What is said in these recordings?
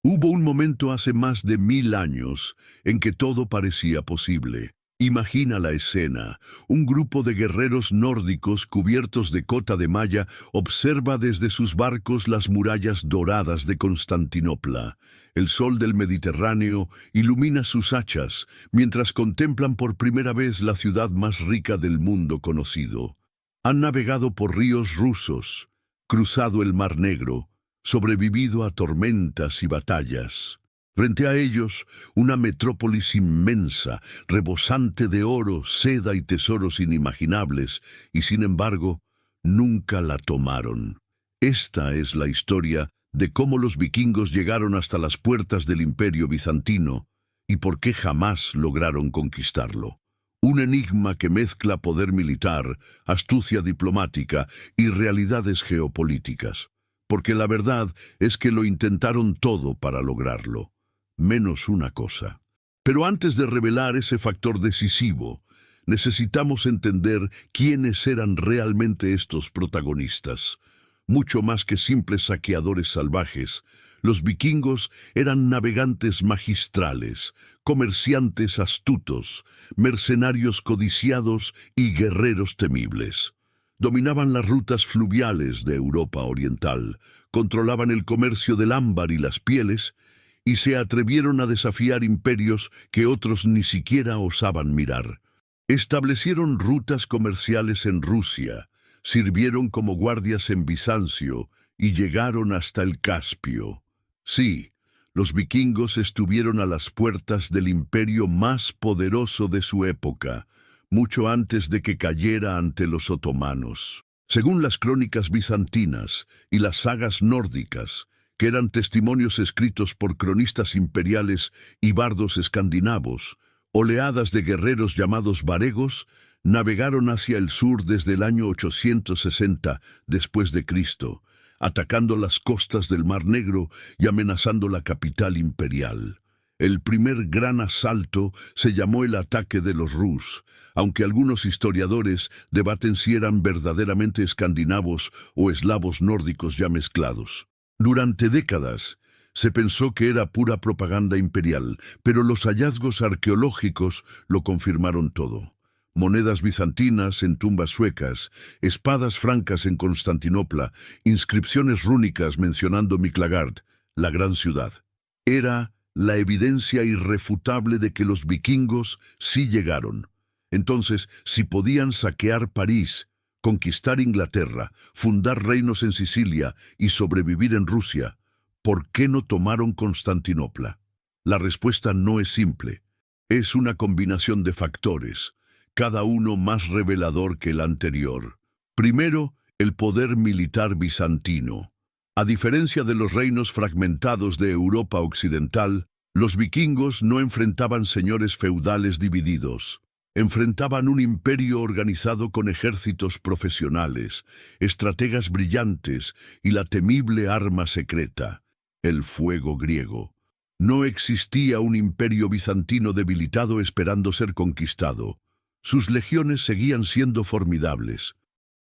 Hubo un momento hace más de 1000 años en que todo parecía posible. Imagina la escena. Un grupo de guerreros nórdicos cubiertos de cota de malla observa desde sus barcos las murallas doradas de Constantinopla. El sol del Mediterráneo ilumina sus hachas mientras contemplan por primera vez la ciudad más rica del mundo conocido. Han navegado por ríos rusos, cruzado el Mar Negro, sobrevivido a tormentas y batallas. Frente a ellos, una metrópolis inmensa, rebosante de oro, seda y tesoros inimaginables, y sin embargo, nunca la tomaron. Esta es la historia de cómo los vikingos llegaron hasta las puertas del Imperio Bizantino y por qué jamás lograron conquistarlo. Un enigma que mezcla poder militar, astucia diplomática y realidades geopolíticas. Porque la verdad es que lo intentaron todo para lograrlo, menos una cosa. Pero antes de revelar ese factor decisivo, necesitamos entender quiénes eran realmente estos protagonistas. Mucho más que simples saqueadores salvajes, los vikingos eran navegantes magistrales, comerciantes astutos, mercenarios codiciados y guerreros temibles. Dominaban las rutas fluviales de Europa Oriental, controlaban el comercio del ámbar y las pieles, y se atrevieron a desafiar imperios que otros ni siquiera osaban mirar. Establecieron rutas comerciales en Rusia, sirvieron como guardias en Bizancio y llegaron hasta el Caspio. Sí, los vikingos estuvieron a las puertas del imperio más poderoso de su época, mucho antes de que cayera ante los otomanos. Según las crónicas bizantinas y las sagas nórdicas, que eran testimonios escritos por cronistas imperiales y bardos escandinavos, oleadas de guerreros llamados varegos navegaron hacia el sur desde el año 860 después de Cristo, atacando las costas del Mar Negro y amenazando la capital imperial. El primer gran asalto se llamó el ataque de los Rus, aunque algunos historiadores debaten si eran verdaderamente escandinavos o eslavos nórdicos ya mezclados. Durante décadas se pensó que era pura propaganda imperial, pero los hallazgos arqueológicos lo confirmaron todo. Monedas bizantinas en tumbas suecas, espadas francas en Constantinopla, inscripciones rúnicas mencionando Miklagard, la gran ciudad. Era la evidencia irrefutable de que los vikingos sí llegaron. Entonces, si podían saquear París, conquistar Inglaterra, fundar reinos en Sicilia y sobrevivir en Rusia, ¿por qué no tomaron Constantinopla? La respuesta no es simple. Es una combinación de factores, cada uno más revelador que el anterior. Primero, el poder militar bizantino. A diferencia de los reinos fragmentados de Europa occidental, los vikingos no enfrentaban señores feudales divididos. Enfrentaban un imperio organizado con ejércitos profesionales, estrategas brillantes y la temible arma secreta, el fuego griego. No existía un imperio bizantino debilitado esperando ser conquistado. Sus legiones seguían siendo formidables.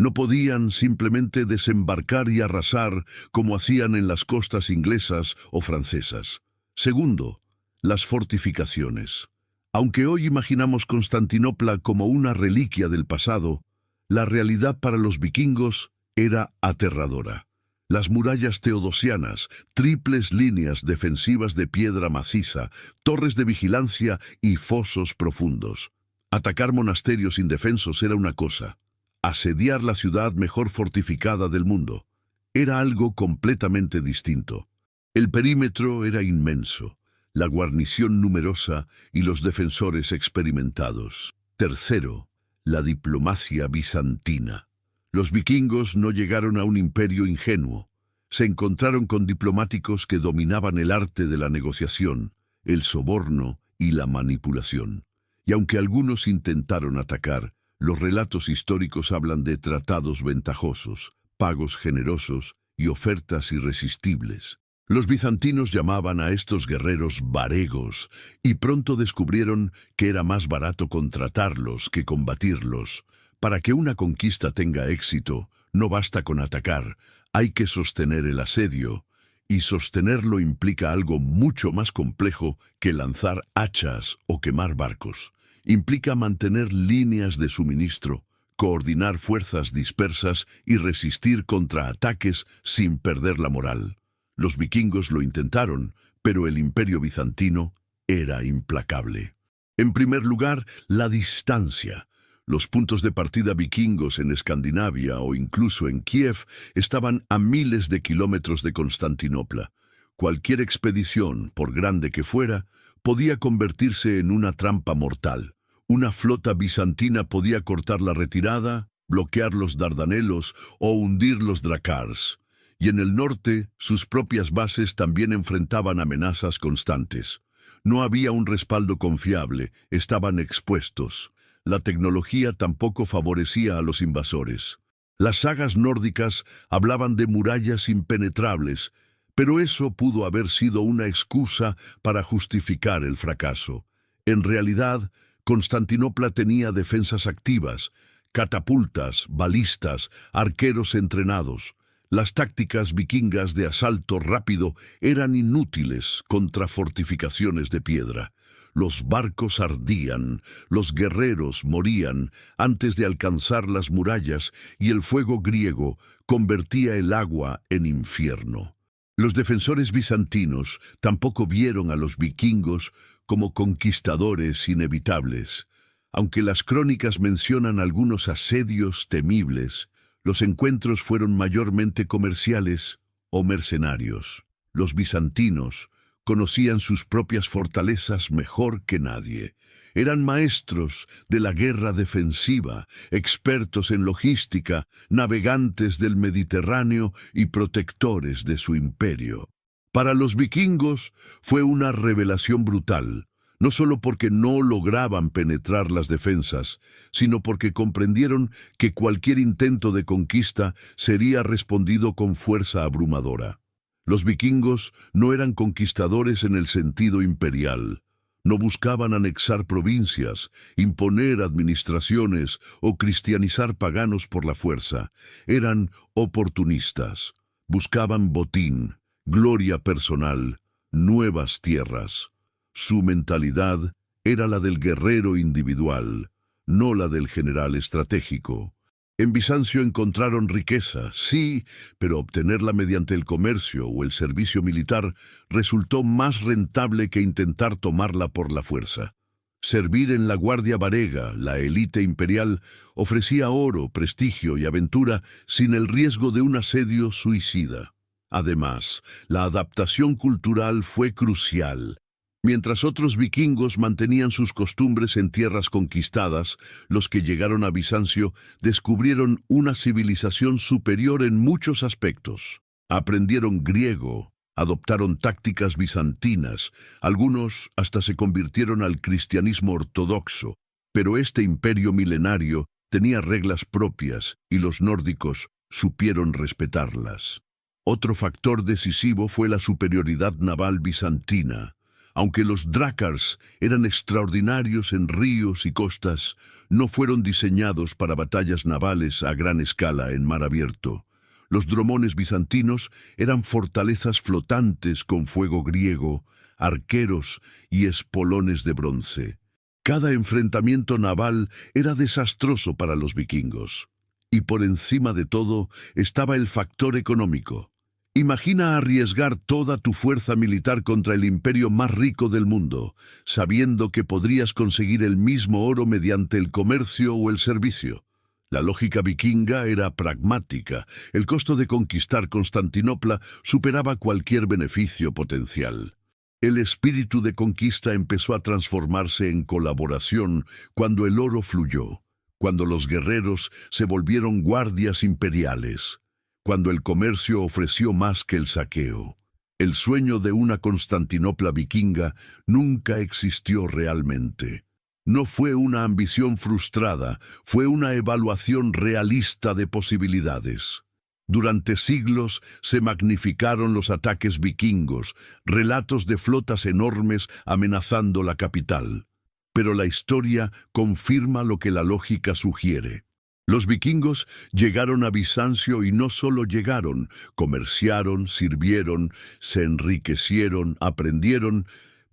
No podían simplemente desembarcar y arrasar como hacían en las costas inglesas o francesas. Segundo, las fortificaciones. Aunque hoy imaginamos Constantinopla como una reliquia del pasado, la realidad para los vikingos era aterradora. Las murallas teodosianas, triples líneas defensivas de piedra maciza, torres de vigilancia y fosos profundos. Atacar monasterios indefensos era una cosa. Asediar la ciudad mejor fortificada del mundo era algo completamente distinto. El perímetro era inmenso, la guarnición numerosa y los defensores experimentados. Tercero, la diplomacia bizantina. Los vikingos no llegaron a un imperio ingenuo. Se encontraron con diplomáticos que dominaban el arte de la negociación, el soborno y la manipulación. Y aunque algunos intentaron atacar, los relatos históricos hablan de tratados ventajosos, pagos generosos y ofertas irresistibles. Los bizantinos llamaban a estos guerreros varegos y pronto descubrieron que era más barato contratarlos que combatirlos. Para que una conquista tenga éxito, no basta con atacar, hay que sostener el asedio, Y sostenerlo implica algo mucho más complejo que lanzar hachas o quemar barcos. Implica mantener líneas de suministro, coordinar fuerzas dispersas y resistir contra ataques sin perder la moral. Los vikingos lo intentaron, pero el Imperio bizantino era implacable. En primer lugar, la distancia. Los puntos de partida vikingos en Escandinavia o incluso en Kiev estaban a miles de kilómetros de Constantinopla. Cualquier expedición, por grande que fuera, podía convertirse en una trampa mortal. Una flota bizantina podía cortar la retirada, bloquear los Dardanelos o hundir los Drakars. Y en el norte, sus propias bases también enfrentaban amenazas constantes. No había un respaldo confiable, estaban expuestos. La tecnología tampoco favorecía a los invasores. Las sagas nórdicas hablaban de murallas impenetrables, pero eso pudo haber sido una excusa para justificar el fracaso. En realidad, Constantinopla tenía defensas activas, catapultas, balistas, arqueros entrenados. Las tácticas vikingas de asalto rápido eran inútiles contra fortificaciones de piedra. Los barcos ardían, los guerreros morían antes de alcanzar las murallas y el fuego griego convertía el agua en infierno. Los defensores bizantinos tampoco vieron a los vikingos como conquistadores inevitables. Aunque las crónicas mencionan algunos asedios temibles, los encuentros fueron mayormente comerciales o mercenarios. Los bizantinos conocían sus propias fortalezas mejor que nadie. Eran maestros de la guerra defensiva, expertos en logística, navegantes del Mediterráneo y protectores de su imperio. Para los vikingos fue una revelación brutal, no solo porque no lograban penetrar las defensas, sino porque comprendieron que cualquier intento de conquista sería respondido con fuerza abrumadora. Los vikingos no eran conquistadores en el sentido imperial. No buscaban anexar provincias, imponer administraciones o cristianizar paganos por la fuerza. Eran oportunistas. Buscaban botín, gloria personal, nuevas tierras. Su mentalidad era la del guerrero individual, no la del general estratégico. En Bizancio encontraron riqueza, sí, pero obtenerla mediante el comercio o el servicio militar resultó más rentable que intentar tomarla por la fuerza. Servir en la Guardia Varega, la élite imperial, ofrecía oro, prestigio y aventura sin el riesgo de un asedio suicida. Además, la adaptación cultural fue crucial. Mientras otros vikingos mantenían sus costumbres en tierras conquistadas, los que llegaron a Bizancio descubrieron una civilización superior en muchos aspectos. Aprendieron griego, adoptaron tácticas bizantinas, algunos hasta se convirtieron al cristianismo ortodoxo, pero este imperio milenario tenía reglas propias y los nórdicos supieron respetarlas. Otro factor decisivo fue la superioridad naval bizantina. Aunque los Drakars eran extraordinarios en ríos y costas, no fueron diseñados para batallas navales a gran escala en mar abierto. Los dromones bizantinos eran fortalezas flotantes con fuego griego, arqueros y espolones de bronce. Cada enfrentamiento naval era desastroso para los vikingos. Y por encima de todo estaba el factor económico. Imagina arriesgar toda tu fuerza militar contra el imperio más rico del mundo, sabiendo que podrías conseguir el mismo oro mediante el comercio o el servicio. La lógica vikinga era pragmática. El costo de conquistar Constantinopla superaba cualquier beneficio potencial. El espíritu de conquista empezó a transformarse en colaboración cuando el oro fluyó, cuando los guerreros se volvieron guardias imperiales, cuando el comercio ofreció más que el saqueo. El sueño de una Constantinopla vikinga nunca existió realmente. No fue una ambición frustrada, fue una evaluación realista de posibilidades. Durante siglos se magnificaron los ataques vikingos, relatos de flotas enormes amenazando la capital. Pero la historia confirma lo que la lógica sugiere. Los vikingos llegaron a Bizancio y no solo llegaron, comerciaron, sirvieron, se enriquecieron, aprendieron,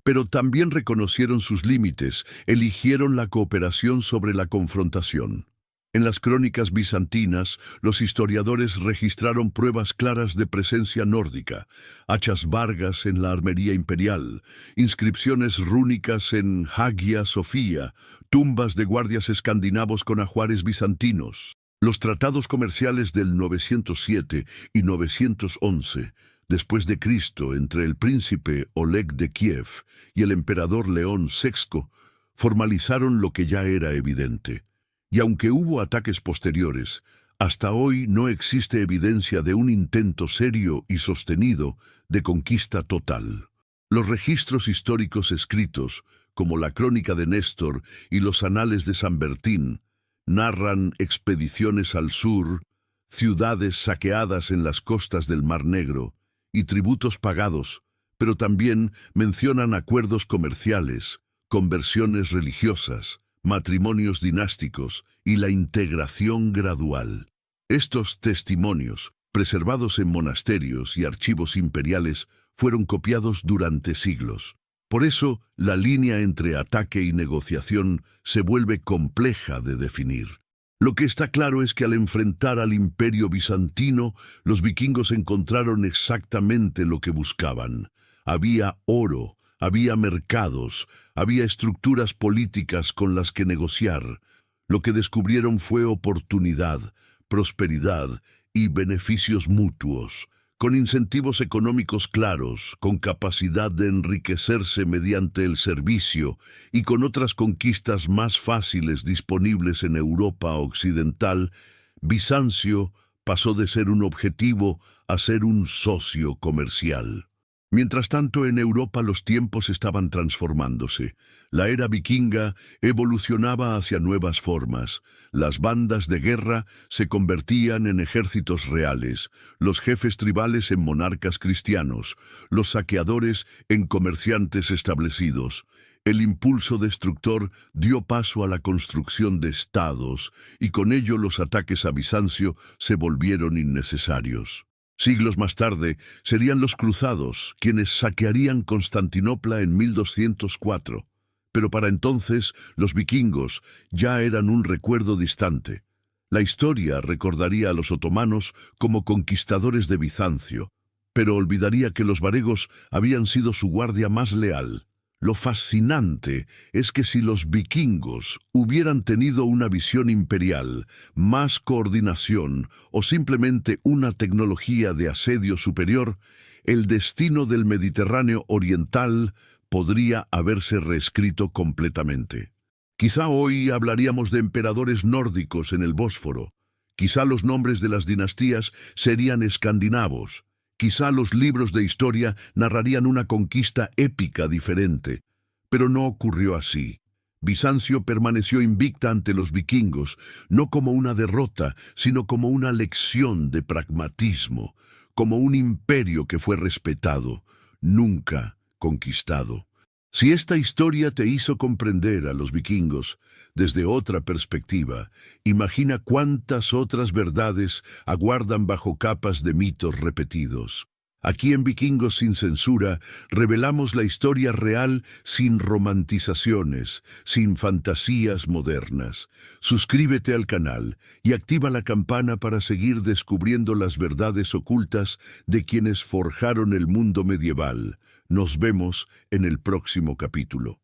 pero también reconocieron sus límites, eligieron la cooperación sobre la confrontación. En las crónicas bizantinas, los historiadores registraron pruebas claras de presencia nórdica, hachas vargas en la armería imperial, inscripciones rúnicas en Hagia Sofía, tumbas de guardias escandinavos con ajuares bizantinos. Los tratados comerciales del 907 y 911 después de Cristo entre el príncipe Oleg de Kiev y el emperador León VI formalizaron lo que ya era evidente. Y aunque hubo ataques posteriores, hasta hoy no existe evidencia de un intento serio y sostenido de conquista total. Los registros históricos escritos, como la Crónica de Néstor y los Anales de San Bertín, narran expediciones al sur, ciudades saqueadas en las costas del Mar Negro y tributos pagados, pero también mencionan acuerdos comerciales, conversiones religiosas, matrimonios dinásticos y la integración gradual. Estos testimonios, preservados en monasterios y archivos imperiales, fueron copiados durante siglos. Por eso, la línea entre ataque y negociación se vuelve compleja de definir. Lo que está claro es que al enfrentar al imperio bizantino, los vikingos encontraron exactamente lo que buscaban. Había oro, había mercados, había estructuras políticas con las que negociar. Lo que descubrieron fue oportunidad, prosperidad y beneficios mutuos, con incentivos económicos claros, con capacidad de enriquecerse mediante el servicio y con otras conquistas más fáciles disponibles en Europa occidental. Bizancio pasó de ser un objetivo a ser un socio comercial. Mientras tanto, en Europa los tiempos estaban transformándose. La era vikinga evolucionaba hacia nuevas formas. Las bandas de guerra se convertían en ejércitos reales, los jefes tribales en monarcas cristianos, los saqueadores en comerciantes establecidos. El impulso destructor dio paso a la construcción de estados, y con ello los ataques a Bizancio se volvieron innecesarios. Siglos más tarde, serían los cruzados quienes saquearían Constantinopla en 1204. Pero para entonces, los vikingos ya eran un recuerdo distante. La historia recordaría a los otomanos como conquistadores de Bizancio, pero olvidaría que los varegos habían sido su guardia más leal. Lo fascinante es que si los vikingos hubieran tenido una visión imperial, más coordinación o simplemente una tecnología de asedio superior, el destino del Mediterráneo oriental podría haberse reescrito completamente. Quizá hoy hablaríamos de emperadores nórdicos en el Bósforo. Quizá los nombres de las dinastías serían escandinavos. Quizá los libros de historia narrarían una conquista épica diferente, pero no ocurrió así. Bizancio permaneció invicta ante los vikingos, no como una derrota, sino como una lección de pragmatismo, como un imperio que fue respetado, nunca conquistado. Si esta historia te hizo comprender a los vikingos desde otra perspectiva, imagina cuántas otras verdades aguardan bajo capas de mitos repetidos. Aquí en Vikingos sin Censura revelamos la historia real sin romantizaciones, sin fantasías modernas. Suscríbete al canal y activa la campana para seguir descubriendo las verdades ocultas de quienes forjaron el mundo medieval. Nos vemos en el próximo capítulo.